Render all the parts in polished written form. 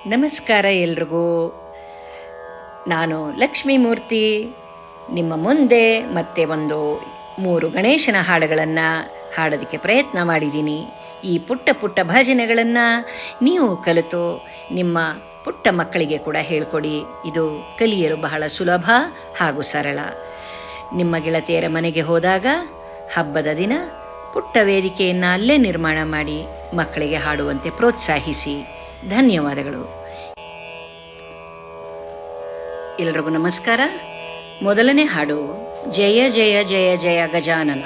ನಮಸ್ಕಾರ ಎಲ್ರಿಗೂ. ನಾನು ಲಕ್ಷ್ಮೀ ಮೂರ್ತಿ ನಿಮ್ಮ ಮುಂದೆ ಮತ್ತೆ ಒಂದು 3 ಗಣೇಶನ ಹಾಡುಗಳನ್ನು ಹಾಡೋದಕ್ಕೆ ಪ್ರಯತ್ನ ಮಾಡಿದ್ದೀನಿ. ಈ ಪುಟ್ಟ ಪುಟ್ಟ ಭಜನೆಗಳನ್ನು ನೀವು ಕಲಿತು ನಿಮ್ಮ ಪುಟ್ಟ ಮಕ್ಕಳಿಗೆ ಕೂಡ ಹೇಳ್ಕೊಡಿ. ಇದು ಕಲಿಯಲು ಬಹಳ ಸುಲಭ ಹಾಗೂ ಸರಳ. ನಿಮ್ಮ ಗೆಳತಿಯರ ಮನೆಗೆ ಹೋದಾಗ ಹಬ್ಬದ ದಿನ ಪುಟ್ಟ ವೇದಿಕೆಯನ್ನು ಅಲ್ಲೇ ನಿರ್ಮಾಣ ಮಾಡಿ ಮಕ್ಕಳಿಗೆ ಹಾಡುವಂತೆ ಪ್ರೋತ್ಸಾಹಿಸಿ. ಧನ್ಯವಾದಗಳು. ಎಲ್ರಿಗೂ ನಮಸ್ಕಾರ. ಮೊದಲನೇ ಹಾಡು ಜಯ ಜಯ ಜಯ ಜಯ ಗಜಾನನ.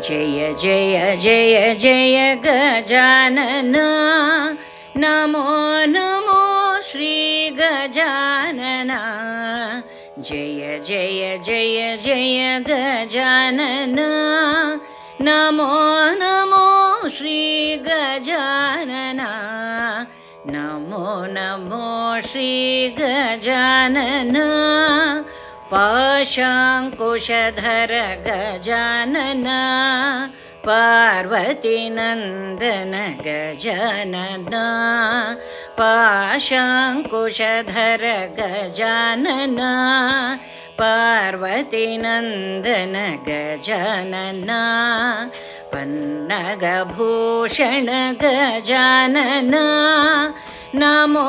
ಜಯ ಜಯ ಜಯ ಜಯ ಗಜಾನನ, ನಮೋ ನಮೋ ಶ್ರೀ ಗಜಾನನ. ಜಯ ಜಯ ಜಯ ಜಯ ಗಜಾನನ, ನಮೋ ನಮೋ ಶ್ರೀ ಗಜಾನನ. ನಮೋ ನಮೋ ಶ್ರೀ ಗಜಾನನ. ಪಾಶಾಂಕುಶಧರ ಗಜಾನನ, ಪಾರ್ವತಿ ನಂದನ ಗಜಾನನ. ಪಾಶಾಂಕುಶಧರ ಗಜಾನನ, ಪಾರ್ವತಿ ನಂದನ ಗಜಾನನ. ಪನ್ನಗಭೂಷಣ ಗಜಾನನ, ನಮೋ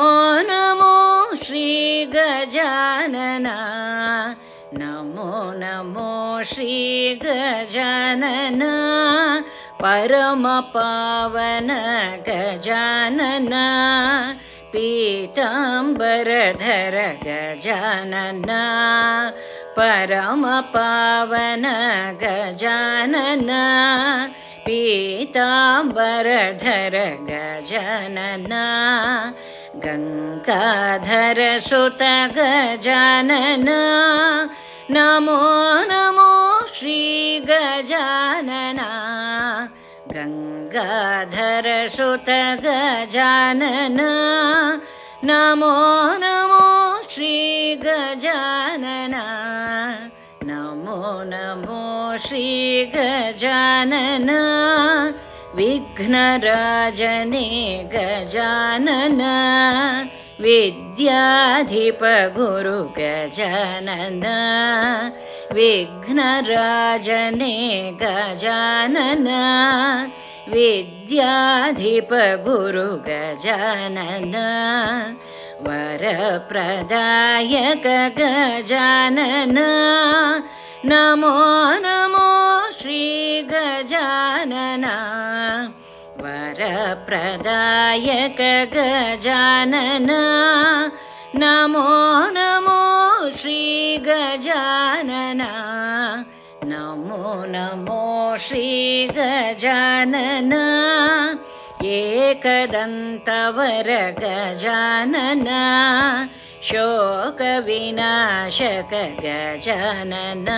ನಮೋ ಶ್ರೀ ಗಜಾನನ. ನಮೋ ನಮೋ ಶ್ರೀ ಗಜಾನನ. ಪರಮ ಪಾವನ ಗಜಾನನ, ಪೀತಾಂಬರಧರ ಗಜಾನನ. ಪರಮ ಪಾವನ ಗಜಾನನ, ಪೀತಾಂಬರಧರ ಗಜಾನನ. ಗಂಗಾಧರ ಸುತ ಗಜಾನನ, ನಮೋ ನಮೋ ಶ್ರೀ ಗಜಾನನ. ಗಂಗಾಧರ ಸುತ ಗಜಾನನ, ನಮೋ ನಮೋ ಶ್ರೀ ಗಜಾನನ. ನಮೋ ನಮೋ ಶ್ರೀ ಗಜಾನನ. ವಿಘ್ನರಾಜನೇ ಗಜಾನನ, ವಿದ್ಯಾಧಿಪ ಗುರು ಗಜಾನನ. ವಿಘ್ನರಾಜನೇ ಗಜಾನನ, ವಿದ್ಯಾಧಿಪ ಗುರು ಗಜಾನನ. ವರಪ್ರದಾಯಕ ಗಜಾನನ, ನಮೋ ನಮೋ ಶ್ರೀ ಗಜಾನನ. ವರಪ್ರದಾಯಕ ಗಜಾನನ, ನಮೋ ನಮೋ ಶ್ರೀ ಗಜಾನನ. ನಮೋ ನಮೋ ಶ್ರೀ ಗಜಾನನ. ಏಕದಂತವರ ಗಜಾನನ, ಶೋಕ ವಿನಾಶಕ ಗಜಾನನ.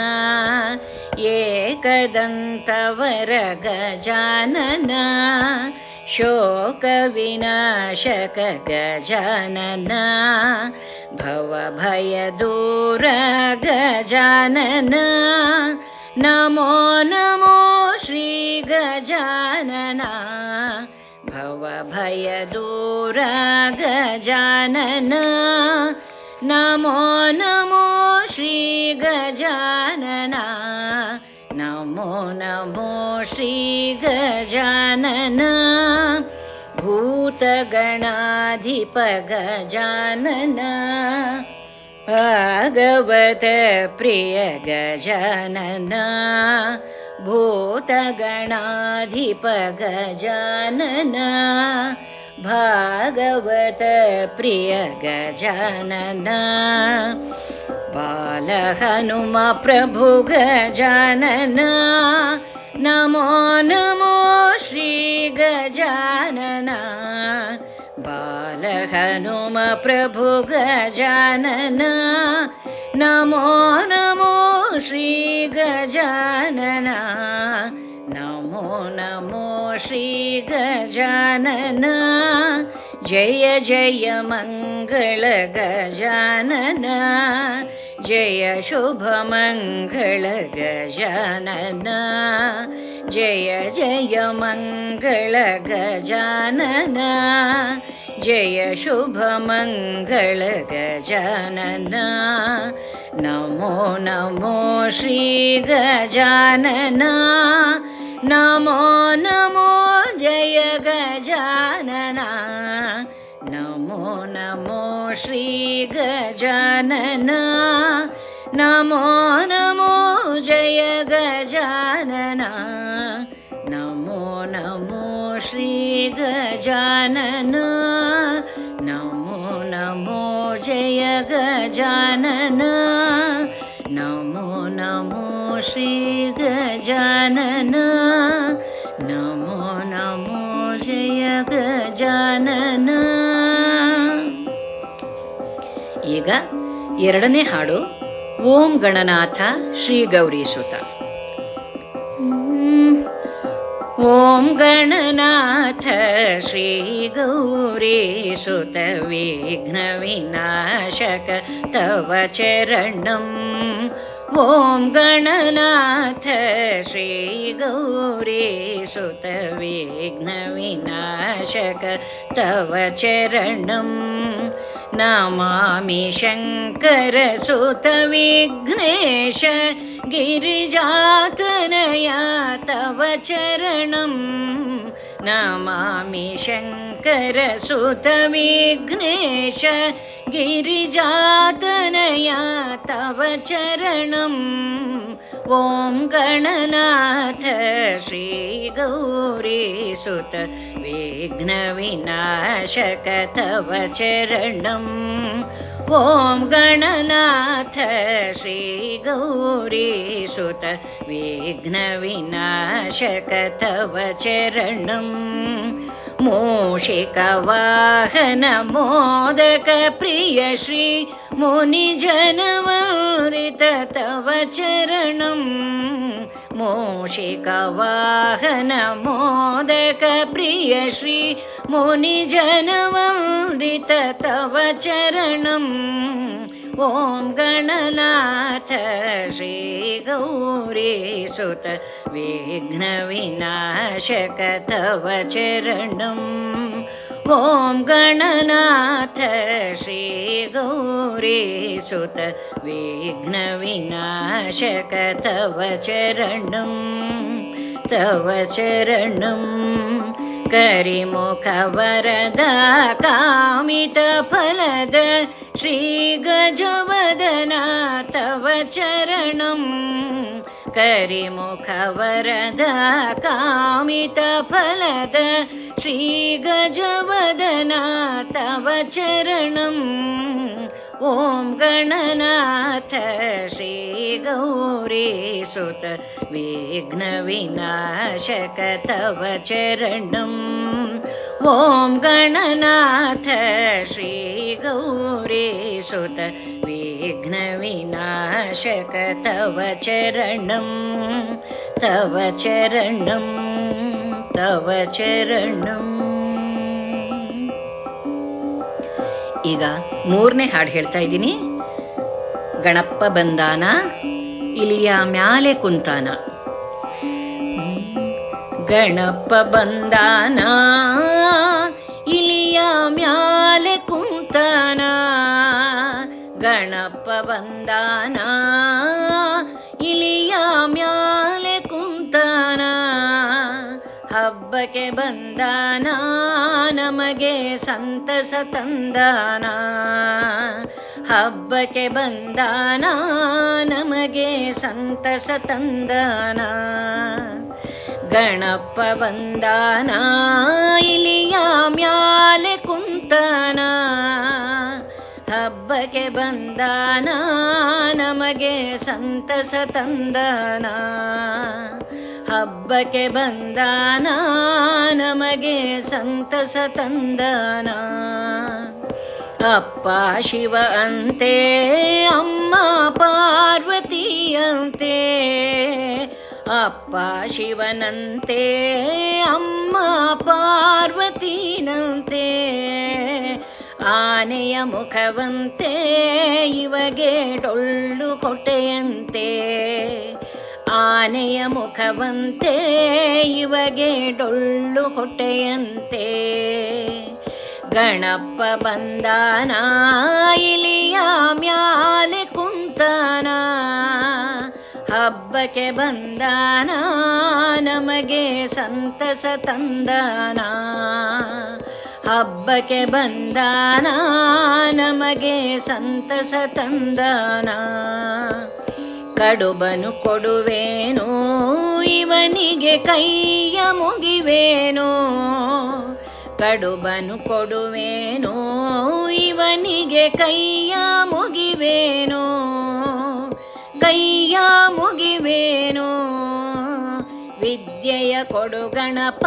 ಏಕದಂತವರ ಗಜಾನನ, ಶೋಕ ವಿನಾಶಕ ಗಜಾನನ. ಭವಭಯ ದೂರ ಗಜಾನನ, ನಮೋ ನಮೋ ಶ್ರೀ ಗಜಾನನ. ಭವಭಯ ದೂರ ಗಜಾನನ, ನಮೋ ನಮೋ ಶ್ರೀ ಗಜಾನನ. ನಮೋ ನಮೋ ಶ್ರೀ ಗಜಾನನ. ಭೂತಗಣಾಧಿಪ ಗಜಾನನ, ಭಾಗವತ ಪ್ರಿಯ ಗಜಾನನ. ಭೂತಗಣಾಧಿಪ ಗಜಾನನ, ಭಾಗವತ ಪ್ರಿಯ ಗಜಾನನ. ಬಾಲಹನುಮ ಪ್ರಭು ಗಜಾನನ, ನಮೋ ನಮೋ ಶ್ರೀ ಗಜಾನನ. ಬಾಲಹನುಮ ಪ್ರಭು ಗಜಾನನ, ನಮೋ ನಮೋ ಶ್ರೀ ಗಜಾನನ. ನಮೋ ನಮೋ ಶ್ರೀ ಗಜಾನನ. ಜಯ ಜಯ ಮಂಗಳ ಗಜಾನನ, ಜಯ ಶುಭ ಮಂಗಳ ಗಜಾನನ. ಜಯ ಜಯ ಮಂಗಳ ಗಜಾನನ, ಜಯ ಶುಭ ಮಂಗಳ ಗಜಾನನ ನಮೋ ನಮೋ ಶ್ರೀ ಗಜಾನನ ನಮೋ ನಮೋ ಜಯ ಗಜಾನನ ನಮೋ ನಮೋ ಶ್ರೀ ಗಜಾನನ ನಮೋ ನಮೋ ಜಯ ಗಜಾನನ ನಮೋ ನಮೋ ಶ್ರೀ ಗಜಾನನ ನಮೋ ನಮೋ ಜಯ ಗಜಾನನ ನಮೋ ನಮೋ ಶ್ರೀ ಗಜಾನನ ನಮೋ ನಮೋ ಜಯ ಗಜಾನನ. ಈಗ ಎರಡನೇ ಹಾಡು ಓಂ ಗಣನಾಥ ಶ್ರೀ ಗೌರೀಸುತ. ಓಂ ಗಣನಾಥ ಶ್ರೀ ಗೌರೀಸುತ ವಿಘ್ನ ವಿನಾಶಕ ತವ ಚರಣಂ. ಓಂ ಗಣನಾಥ ಶ್ರೀ ಗೌರೀಸುತ ವಿಘ್ನ ವಿನಾಶಕ ತವ ಚರಣಂ. ನಮಾಮಿ ಶಂಕರ ಸುತ ವಿಘ್ನೇಶ ಗಿರಿಜಾತನಯ ತವ ಚರಣಂ. ನಮಾಮಿ ಶಂಕರ ಸುತ ವಿಘ್ನೇಶ ಗಿರಿಜಾತನಯ ತವ ಚರಣಂ. ಓಂ ಗಣನಾಥ ಶ್ರೀ ಗೌರೀಸುತ ವಿಘ್ನ ವಿನಾಶಕ ತವ ಚರಣಂ. ಓಂ ಗಣನಾಥ ಶ್ರೀ ಗೌರೀಸುತ ವಿಘ್ನ ವಿನಾಶಕ ತವ ಚರಣಂ. ಮೂಷಿಕ ವಾಹನ ಮೋದಕ ಪ್ರಿಯ ಶ್ರೀ ಮುನಿಜನವಂದಿತ ತವ ಚರಣಂ. ಮೂಷಿಕ ವಾಹನ ಮೋದಕ ಪ್ರಿಯ ಶ್ರೀ ಮುನಿಜನವಂದಿತ ತವ ಚರಣಂ. ಓಂ ಗಣನಾಥ ಶ್ರೀ ಗೌರೀಸುತ ವಿಘ್ನ ವಿನಾಶಕ ತವ ಚರಣಂ. ಓಂ ಗಣನಾಥ ಶ್ರೀ ಗೌರೀಸುತ ವಿಘ್ನ ವಿನಾಶಕ ತವ ಚರಣಂ. ತವ ಚರಣಂ. ಕರಿಮುಖ ವರದ ಕಾಮಿತ ಫಲದ ಶ್ರೀ ಗಜವದನ ತವ ಚರಣಂ. ಕರಿಮುಖ ವರದ ಕಾಮಿತ ಫಲದ ಶ್ರೀ ಗಜವದನ ತವ ಚರಣಂ. ಓಂ ಗಣನಾಥ ಶ್ರೀ ಗೌರೀಸುತ ವಿಘ್ನ ವಿನಾಶಕ ತವ ಚರಣಂ. ಓಂ ಗಣನಾಥ ಶ್ರೀ ಗೌರೀಸುತ ವಿಘ್ನ ವಿನಾಶಕ ತವ ಚರಣಂ. ತವ ಚರಣಂ. ತವ ಚರಣಂ. ಈಗ ಮೂರನೇ ಹಾಡು ಹೇಳ್ತಾ ಇದ್ದೀನಿ. ಗಣಪ್ಪ ಬಂದಾನ ಇಲಿಯ ಮ್ಯಾಲೆ ಕುಂತಾನ. ಗಣಪ್ಪ ಬಂದಾನ ಇಲಿಯ ಮ್ಯಾಲೆ ಕುಂತಾನ. ಗಣಪ್ಪ ಬಂದಾನ ಇಲಿಯ ಮ್ಯಾಲೆ ಕುಂತಾನ. ಹಬ್ಬಕ್ಕೆ ಬಂದಾನ ನಮಗೆ ಸಂತಸ ತಂದಾನ. ಹಬ್ಬಕ್ಕೆ ಬಂದಾನ ನಮಗೆ ಸಂತಸ ತಂದಾನ. ಗಣಪ್ಪ ಬಂದಾನ ಇಲಿಯ ಮ್ಯಾಲೆ ಕುಂತಾನ. ಹಬ್ಬಕ್ಕೆ ಬಂದಾನ ನಮಗೆ ಸಂತಸ ತಂದಾನ. ಹಬ್ಬಕ್ಕೆ ಬಂದಾನ ನಮಗೆ ಸಂತಸ ತಂದಾನ. ಅಪ್ಪ ಶಿವ ಅಂತೆ ಅಮ್ಮ ಪಾರ್ವತಿಯಂತೆ. ಅಪ್ಪ ಶಿವನಂತೆ ಅಮ್ಮ ಪಾರ್ವತಿನಂತೆ. ಆನೆಯ ಮುಖವಂತೆ ಇವಗೆ ಡೊಳ್ಳು ಕೊಟ್ಟೆಯಂತೆ. ಆನೆಯ ಮುಖವಂತೆ ಇವಗೆ ಡೊಳ್ಳು ಕೊಟ್ಟೆಯಂತೆ. ಗಣಪ ಬಂದಾನ ಇಲಿಯ ಮ್ಯಾಲೆ ಕುಂತಾನ, ಹಬ್ಬಕ್ಕೆ ಬಂದಾನ ನಮಗೆ ಸಂತಸ ತಂದಾನ, ಹಬ್ಬಕ್ಕೆ ಬಂದಾನ ನಮಗೆ ಸಂತಸ ತಂದಾನ. ಕಡುಬನು ಕೊಡುವೇನೋ ಇವನಿಗೆ ಕೈಯ ಮುಗಿವೇನೋ, ಕಡುಬನು ಕೊಡುವೇನೋ ಇವನಿಗೆ ಕೈಯ ಮುಗಿವೇನೋ, ಕೈಯ ಮುಗಿವೇನೋ. ವಿದ್ಯೆಯ ಕೊಡು ಗಣಪ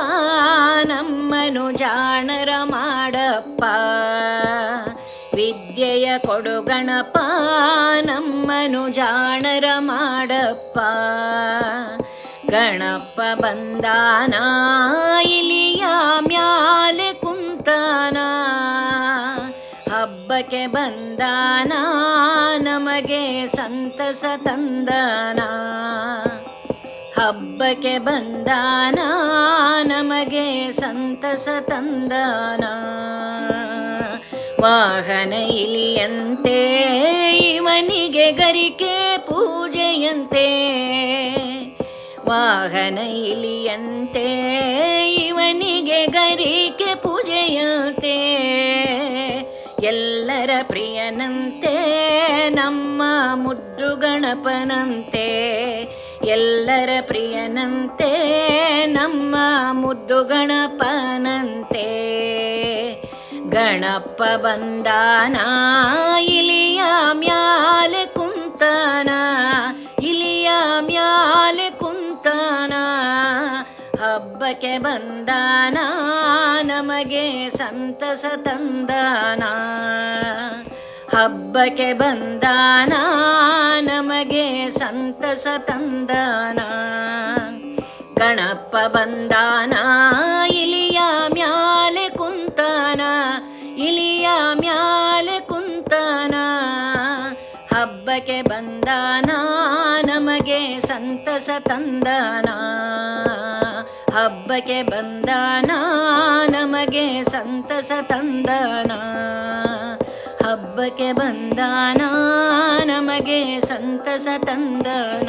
ನಮ್ಮನು ಜಾಣರ ಮಾಡಪ್ಪ, ವಿದ್ಯೆಯ ಕೊಡು ಗಣಪ ನಮ್ಮನು ಜಾಣರ ಮಾಡಪ್ಪ. ಗಣಪ ಬಂದಾನ ಇಲಿಯ ಮ್ಯಾಲೆ ಕುಂತಾನ, ಹಬ್ಬಕ್ಕೆ ಬಂದಾನ ನಮಗೆ ಸಂತಸ ತಂದಾನ, ಹಬ್ಬಕ್ಕೆ ಬಂದಾನ ನಮಗೆ ಸಂತಸ ತಂದಾನ. ವಾಹನ ಇಲಿಯಂತೆ ಇವನಿಗೆ ಗರಿಕೆ ಪೂಜೆಯಂತೆ, ವಾಹನ ಇಲಿಯಂತೆ ಇವನಿಗೆ ಗರಿಕೆ ಪೂಜೆಯಂತೆ. ಎಲ್ಲರ ಪ್ರಿಯನಂತೆ ನಮ್ಮ ಮುದ್ದು ಗಣಪನಂತೆ, ಎಲ್ಲರ ಪ್ರಿಯನಂತೆ ನಮ್ಮ ಮುದ್ದು ಗಣಪನಂತೆ. ಗಣಪ ಬಂದಾನ ಇಲಿಯ ಮ್ಯಾಲೆ ಕುಂತಾನ, ಇಲಿಯ ಮ್ಯಾಲೆ ಕುಂತಾನ, ಹಬ್ಬಕ್ಕೆ ಬಂದಾನ ನಮಗೆ ಸಂತಸ ತಂದಾನ, ಹಬ್ಬಕ್ಕೆ ಬಂದಾನ ನಮಗೆ ಸಂತಸ ತಂದಾನ. ಗಣಪ ಬಂದಾನ ಇಲಿಯ ಮ್ಯಾಲೆ ಕುಂತಾನ, ಇಲಿಯ ಮ್ಯಾಲೆ ಕುಂತಾನ, ಹಬ್ಬಕ್ಕೆ ಬಂದಾನ ನಮಗೆ ಸಂತಸ ತಂದಾನ, ಹಬ್ಬಕ್ಕೆ ಬಂದಾನ ನಮಗೆ ಸಂತಸ ತಂದಾನ, ಹಬ್ಬಕ್ಕೆ ಬಂದಾನ ನಮಗೆ ಸಂತಸ ತಂದಾನ.